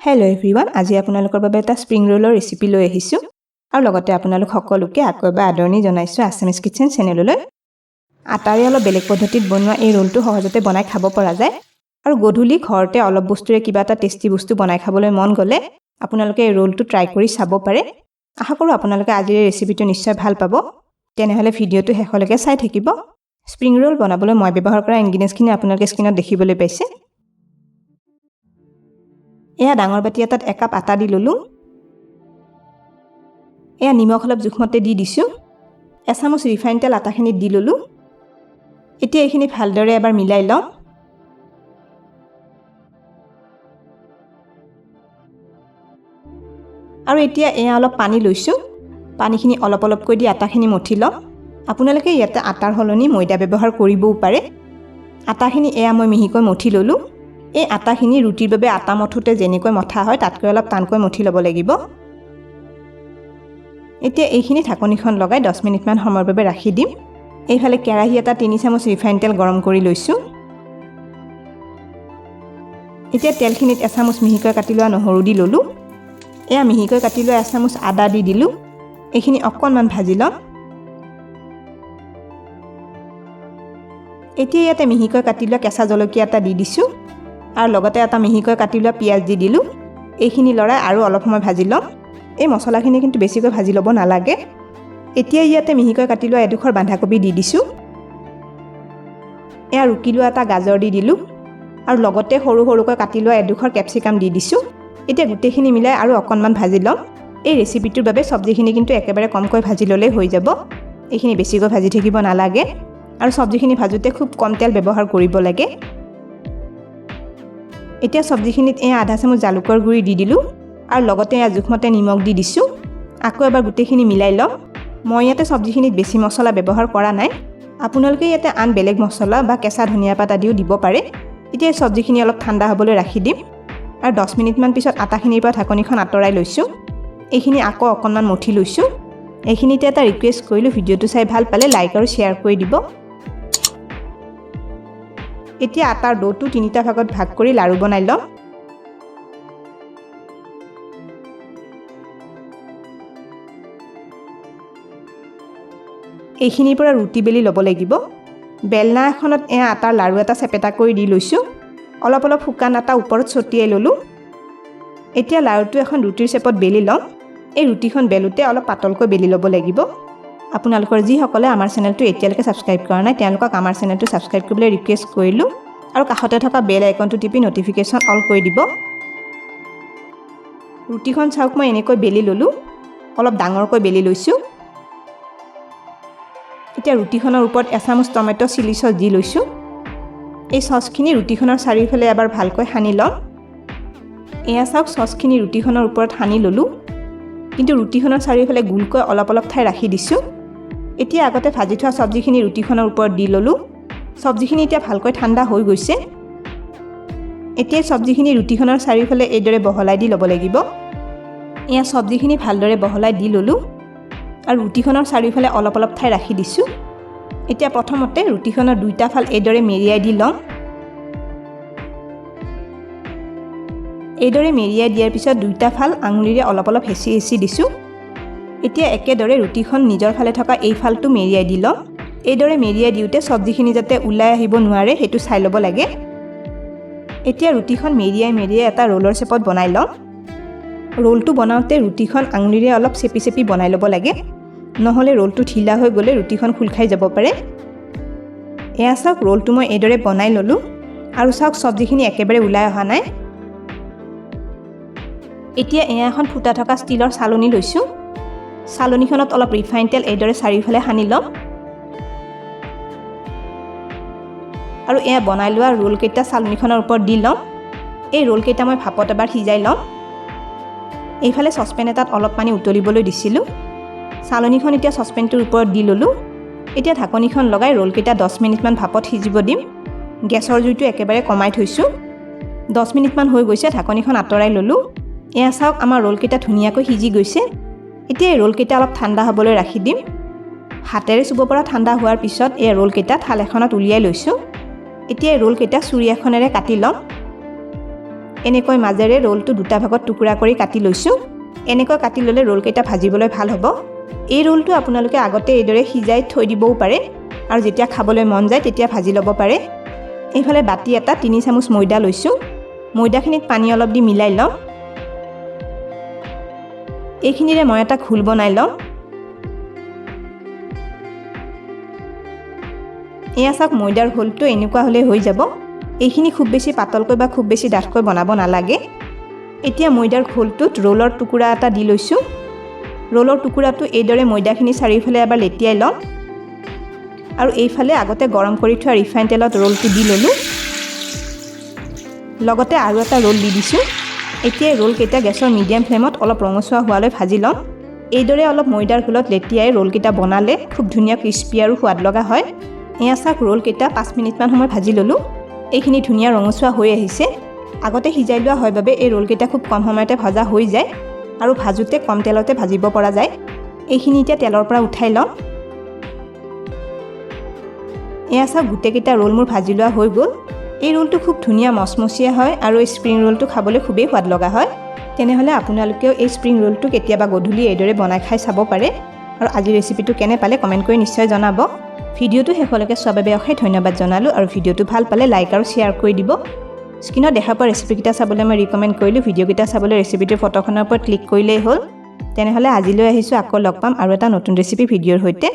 Hello' everyone, আজি আপোনালোকৰ বাবে এটা স্প্ৰিং ৰোলৰ ৰেচিপি লৈ আহিছোঁ আৰু লগতে আপোনালোক সকলোকে আকৌ এবাৰ আদৰণি জনাইছোঁ আছামিজ কিটচেন চেনেললৈ। আটাৰে অলপ বেলেগ পদ্ধতিত বনোৱা এই ৰোলটো সহজতে বনাই খাব পৰা যায় আৰু গধূলি ঘৰতে অলপ বস্তুৰে কিবা এটা টেষ্টি বস্তু বনাই খাবলৈ মন গ'লে আপোনালোকে এই ৰোলটো ট্ৰাই কৰি চাব পাৰে। আশা কৰোঁ আপোনালোকে আজিৰ এই ৰেচিপিটো নিশ্চয় ভাল পাব। তেনেহ'লে ভিডিঅ'টো শেষলৈকে চাই থাকিব। স্প্ৰিং ৰোল বনাবলৈ মই ব্যৱহাৰ কৰা ইনগ্ৰিডিয়েণ্টছখিনি আপোনালোকে স্ক্ৰীনত দেখিবলৈ পাইছে। এয়া ডাঙৰ বাটি এটাত 1 কাপ আটা দি ল'লোঁ। এয়া নিমখ অলপ জোখমতে দি দিছোঁ। এচামুচ ৰিফাইন তেল আটাখিনিত দি ল'লোঁ। এতিয়া এইখিনি ভালদৰে এবাৰ মিলাই লওঁ। আৰু এতিয়া এয়া অলপ পানী লৈছোঁ। পানীখিনি অলপ অলপকৈ দি আটাখিনি মঠি লওঁ। আপোনালোকে ইয়াতে আটাৰ সলনি ময়দা ব্যৱহাৰ কৰিবও পাৰে। আটাখিনি এয়া মই মিহিকৈ মঠি ল'লোঁ। এই আটাখিনি ৰুটিৰ বাবে আটা মঠোতে যেনেকৈ মঠা হয় তাতকৈ অলপ টানকৈ মঠি ল'ব লাগিব। এতিয়া এইখিনি ঢাকনিখন লগাই 10 মিনিটমান সময়ৰ বাবে ৰাখি দিম। এইফালে কেৰাহী এটা 3 চামুচ ৰিফাইন তেল গৰম কৰি লৈছোঁ। এতিয়া তেলখিনিত এচামুচ মিহিকৈ কাটি লোৱা নহৰু দি ল'লোঁ। এয়া মিহিকৈ কাটি লোৱা এচামুচ আদা দি দিলোঁ। এইখিনি অকণমান ভাজি লওঁ। এতিয়া ইয়াতে মিহিকৈ কাটি লোৱা কেঁচা জলকীয়া এটা দি দিছোঁ আৰু লগতে এটা মিহিকৈ কাটি লোৱা পিঁয়াজ দি দিলোঁ। এইখিনি লৰাই আৰু অলপ সময় ভাজি লওঁ। এই মছলাখিনি কিন্তু বেছিকৈ ভাজি ল'ব নালাগে। এতিয়া ইয়াতে মিহিকৈ কাটি লোৱা এডোখৰ বন্ধাকবি দি দিছোঁ। এয়া ৰুকি লোৱা এটা গাজৰ দি দিলোঁ আৰু লগতে সৰু সৰুকৈ কাটি লোৱা এডোখৰ কেপচিকাম দি দিছোঁ। এতিয়া গোটেইখিনি মিলাই আৰু অকণমান ভাজি লওঁ। এই ৰেচিপিটোৰ বাবে চব্জিখিনি কিন্তু একেবাৰে কমকৈ ভাজি ল'লেই হৈ যাব। এইখিনি বেছিকৈ ভাজি থাকিব নালাগে আৰু চব্জিখিনি ভাজোঁতে খুব কম তেল ব্যৱহাৰ কৰিব লাগে। এতিয়া চব্জিখিনিত এয়া আধা চামুচ জালুকৰ গুড়ি দি দিলোঁ আৰু লগতে এয়া জোখমতে নিমখ দি দিছোঁ। আকৌ এবাৰ গোটেইখিনি মিলাই লওঁ। মই ইয়াতে চব্জিখিনিত বেছি মছলা ব্যৱহাৰ কৰা নাই। আপোনালোকে ইয়াতে আন বেলেগ মছলা বা কেঁচা ধনিয়া পাত আদিও দিব পাৰে। এতিয়া এই চব্জিখিনি অলপ ঠাণ্ডা হ'বলৈ ৰাখি দিম আৰু 10 মিনিটমান পিছত আটাখিনিৰ পৰা ঢাকনিখন আঁতৰাই লৈছোঁ। এইখিনি আকৌ অকণমান মঠি লৈছোঁ। এইখিনিতে এটা ৰিকুৱেষ্ট কৰিলোঁ, ভিডিঅ'টো চাই ভাল পালে লাইক আৰু শ্বেয়াৰ কৰি দিব। এতিয়া আটাৰ ডোটো 3টা ভাগত ভাগ কৰি লাড়ু বনাই লওঁ। এইখিনিৰ পৰা ৰুটি বেলি ল'ব লাগিব। বেলনা এখনত এয়া আটাৰ লাড়ু এটা চেপেটা কৰি দি লৈছোঁ। অলপ অলপ শুকান আটা ওপৰত ছটিয়াই ল'লোঁ। এতিয়া লাড়ুটো এখন ৰুটিৰ চেপত বেলি লওঁ। এই ৰুটিখন বেলোতে অলপ পাতলকৈ বেলি ল'ব লাগিব। আপোনালোকৰ যিসকলে আমাৰ চেনেলটো এতিয়ালৈকে ছাবস্ক্ৰাইব কৰা নাই তেওঁলোকক আমাৰ চেনেলটো ছাবস্ক্ৰাইব কৰিবলৈ ৰিকুৱেষ্ট কৰিলোঁ আৰু কাষতে থকা বেল আইকনটো টিপি নটিফিকেশ্যন অল কৰি দিব। ৰুটিখন চাওক মই এনেকৈ বেলি ল'লোঁ। অলপ ডাঙৰকৈ বেলি লৈছোঁ। এতিয়া ৰুটিখনৰ ওপৰত এচামুচ টমেটো চিলি চচ দি লৈছোঁ। এই চচখিনি ৰুটিখনৰ চাৰিওফালে এবাৰ ভালকৈ সানি লওঁ। এয়া চাওক চচখিনি ৰুটিখনৰ ওপৰত সানি ল'লোঁ, কিন্তু ৰুটিখনৰ চাৰিওফালে গোলকৈ অলপ অলপ ঠাই ৰাখি দিছোঁ। এতিয়া আগতে ভাজি থোৱা চব্জিখিনি ৰুটিখনৰ ওপৰত দি ল'লোঁ। চব্জিখিনি এতিয়া ভালকৈ ঠাণ্ডা হৈ গৈছে। এতিয়া চব্জিখিনি ৰুটিখনৰ চাৰিওফালে এইদৰে বহলাই দি ল'ব লাগিব। এয়া চব্জিখিনি ভালদৰে বহলাই দি ল'লোঁ আৰু ৰুটিখনৰ চাৰিওফালে অলপ অলপ ঠাই ৰাখি দিছোঁ। এতিয়া প্ৰথমতে ৰুটিখনৰ 2টা ফাল এইদৰে মেৰিয়াই দি লওঁ। এইদৰে মেৰিয়াই দিয়াৰ পিছত 2টা ফাল আঙুলিৰে অলপ অলপ হেঁচি হেঁচি দিছোঁ। এতিয়া একেদৰে ৰুটিখন নিজৰ ফালে থকা এই ফালটো মেৰিয়াই দি লওঁ। এইদৰে মেৰিয়াই দিওঁতে চব্জিখিনি যাতে ওলাই আহিব নোৱাৰে সেইটো চাই ল'ব লাগে। এতিয়া ৰুটিখন মেৰিয়াই মেৰিয়াই এটা ৰোলৰ চেপত বনাই লওঁ। ৰোলটো বনাওঁতে ৰুটিখন আঙুলিৰে অলপ চেপি চেপি বনাই ল'ব লাগে, নহ'লে ৰোলটো ঢিলা হৈ গ'লে ৰুটিখন খোল খাই যাব পাৰে। এয়া চাওক ৰোলটো মই এইদৰে বনাই ল'লোঁ আৰু চাওক চব্জিখিনি একেবাৰে ওলাই অহা নাই। এতিয়া এয়া এখন ফুটা থকা ষ্টীলৰ চালনী লৈছোঁ। চালনীখনত অলপ ৰিফাইন তেল এইদৰে চাৰিওফালে সানি ল'ম আৰু এয়া বনাই লোৱা ৰোলকেইটা চালনীখনৰ ওপৰত দি লওঁ। এই ৰোলকেইটা মই ভাপত এবাৰ সিজাই লওঁ। এইফালে চচপেন এটাত অলপ পানী উতলিবলৈ দিছিলোঁ। চালনীখন এতিয়া চচপেনটোৰ ওপৰত দি ল'লোঁ। এতিয়া ঢাকনিখন লগাই ৰোলকেইটা 10 মিনিটমান ভাপত সিজিব দিম। গেছৰ জুইটো একেবাৰে কমাই থৈছোঁ। 10 মিনিটমান হৈ গৈছে, ঢাকনিখন আঁতৰাই ল'লোঁ। এয়া চাওক আমাৰ ৰোলকেইটা ধুনীয়াকৈ সিজি গৈছে। এতিয়া এই ৰোলকেইটা অলপ ঠাণ্ডা হ'বলৈ ৰাখি দিম। হাতেৰে চুব পৰা ঠাণ্ডা হোৱাৰ পিছত এই ৰোলকেইটা থাল এখনত উলিয়াই লৈছোঁ। এতিয়া এই ৰোলকেইটা চুৰি এখনেৰে কাটি লওঁ। এনেকৈ মাজেৰে ৰোলটো দুটা ভাগত টুকুৰা কৰি কাটি লৈছোঁ। এনেকৈ কাটি ল'লে ৰোলকেইটা ভাজিবলৈ ভাল হ'ব। এই ৰোলটো আপোনালোকে আগতে এইদৰে সিজাই থৈ দিবও পাৰে আৰু যেতিয়া খাবলৈ মন যায় তেতিয়া ভাজি ল'ব পাৰে। এইফালে বাতি এটা 3 চামুচ ময়দা লৈছোঁ। ময়দাখিনিত পানী অলপ দি মিলাই লওঁ। এইখিনিৰে মই এটা ঘোল বনাই লওঁ। এয়া চাওক ময়দাৰ ঘোলটো এনেকুৱা হ'লে হৈ যাব। এইখিনি খুব বেছি পাতলকৈ বা খুব বেছি ডাঠকৈ বনাব নালাগে। এতিয়া ময়দাৰ ঘোলটোত ৰোলৰ টুকুৰা এটা দি লৈছোঁ। ৰোলৰ টুকুৰাটো এইদৰে ময়দাখিনি চাৰিওফালে এবাৰ লেটিয়াই লওঁ আৰু এইফালে আগতে গৰম কৰি থোৱা ৰিফাইন তেলত ৰোলটো দি ল'লোঁ। লগতে আৰু এটা ৰোল দি দিছোঁ। এতিয়া ৰোলকেইটা গেছৰ মিডিয়াম ফ্লেমত অলপ ৰঙচুৱা হোৱালৈ ভাজি লওঁ। এইদৰে অলপ ময়দাৰ ঘোলত লেটিয়াই ৰোলকেইটা বনালে খুব ধুনীয়া ক্ৰিস্পি আৰু সোৱাদ লগা হয়। এয়া চাওক ৰোলকেইটা 5 মিনিটমান সময় ভাজি ল'লোঁ। এইখিনি ধুনীয়া ৰঙচুৱা হৈ আহিছে। আগতে সিজাই লোৱা হয় বাবে এই ৰোলকেইটা খুব কম সময়তে ভজা হৈ যায় আৰু ভাজোতে কম তেলতে ভাজিব পৰা যায়। এইখিনি এতিয়া তেলৰ পৰা উঠাই লওঁ। এয়া চাওক গোটেইকেইটা ৰোল মোৰ ভাজি লোৱা হৈ গ'ল। এই ৰোলটো খুব ধুনীয়া মচমচীয়া হয় আৰু এই স্প্ৰিং ৰোলটো খাবলৈ খুবেই সোৱাদ লগা হয়। তেনেহ'লে আপোনালোকেও এই স্প্ৰিং ৰোলটো কেতিয়াবা গধূলি এইদৰে বনাই খাই চাব পাৰে আৰু আজিৰ ৰেচিপিটো কেনে পালে কমেণ্ট কৰি নিশ্চয় জনাব। ভিডিঅ'টো শেষলৈকে চোৱাৰ বাবে অশেষ ধন্যবাদ জনালোঁ আৰু ভিডিঅ'টো ভাল পালে লাইক আৰু শ্বেয়াৰ কৰি দিব। স্ক্ৰীনত দেখা পোৱা ৰেচিপিকেইটা চাবলৈ মই ৰিকমেণ্ড কৰিলোঁ। ভিডিঅ'কেইটা চাবলৈ ৰেচিপিটোৰ ফটোখনৰ ওপৰত ক্লিক কৰিলেই হ'ল। তেনেহ'লে আজিলৈ আহিছোঁ, আকৌ লগ পাম আৰু এটা নতুন ৰেচিপি ভিডিঅ'ৰ সৈতে।